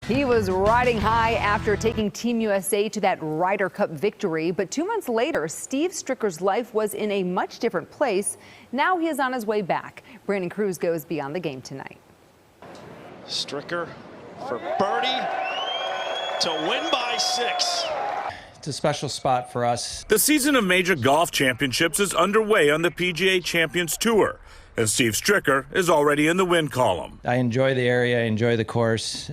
He was riding high after taking Team USA to that Ryder Cup victory. But 2 months later, Steve Stricker's life was in a much different place. Now he is on his way back. Brandon Cruz goes beyond the game tonight. Stricker for birdie to win by 6. It's a special spot for us. The season of major golf championships is underway on the PGA Champions Tour, and Steve Stricker is already in the win column. I enjoy the area, I enjoy the course.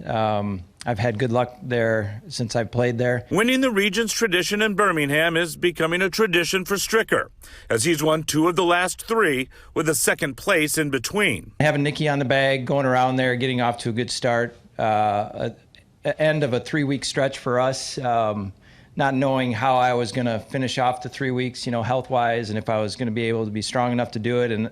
I've had good luck there since I've played there. Winning the region's tradition in Birmingham is becoming a tradition for Stricker, as he's won 2 of the last 3 with a second place in between. Having Nikki on the bag, going around there, getting off to a good start. End of a 3-week stretch for us. Not knowing how I was going to finish off the 3 weeks, health-wise, and if I was going to be able to be strong enough to do it, and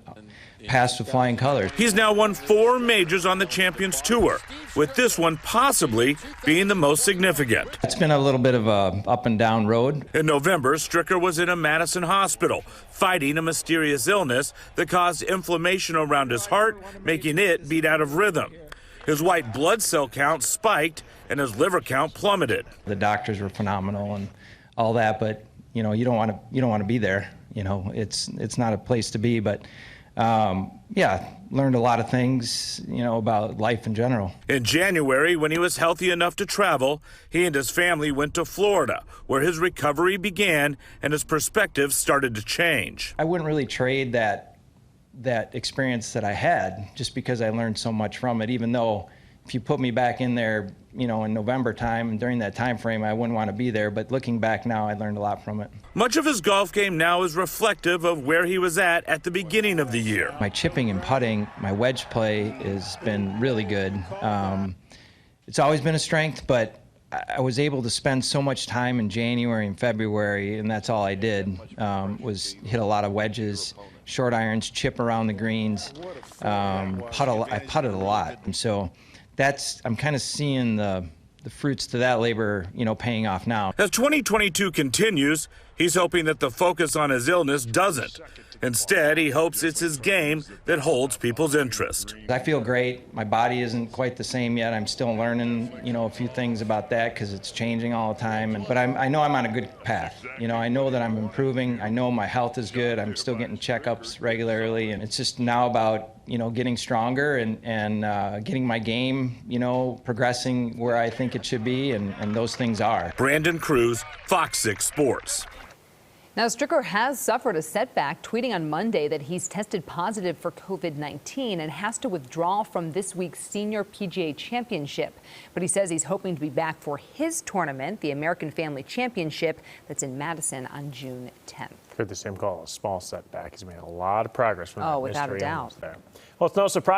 passed with flying colors. He's now won 4 majors on the Champions Tour, with this one possibly being the most significant. It's been a little bit of a up and down road. In November, Stricker was in a Madison hospital, fighting a mysterious illness that caused inflammation around his heart, making it beat out of rhythm. His white blood cell count spiked and his liver count plummeted. The doctors were phenomenal and all that, but you don't want to be there. It's not a place to be. But yeah, learned a lot of things, about life in general. In January, when he was healthy enough to travel, he and his family went to Florida, where his recovery began and his perspective started to change. I wouldn't really trade that experience that I had, just because I learned so much from it. Even though if you put me back in there, in November time, and during that time frame, I wouldn't want to be there. But looking back now, I learned a lot from it. Much of his golf game now is reflective of where he was at the beginning of the year. My chipping and putting, my wedge play has been really good. It's always been a strength, but I was able to spend so much time in January and February, and that's all I did, was hit a lot of wedges, short irons, chip around the greens, I putted a lot. And so I'm kind of seeing the fruits to that labor, paying off now. As 2022 continues, he's hoping that the focus on his illness doesn't. Instead, he hopes it's his game that holds people's interest. I feel great. My body isn't quite the same yet. I'm still learning, a few things about that because it's changing all the time. But I know I'm on a good path. I know that I'm improving. I know my health is good. I'm still getting checkups regularly. And it's just now about, getting stronger and getting my game, progressing where I think it should be. And those things are. Brandon Cruz, FOX 6 Sports. Now, Stricker has suffered a setback, tweeting on Monday that he's tested positive for COVID-19 and has to withdraw from this week's Senior PGA Championship. But he says he's hoping to be back for his tournament, the American Family Championship, that's in Madison on June 10th. Heard the same call, a small setback. He's made a lot of progress from that without a doubt. There. Well, it's no surprise.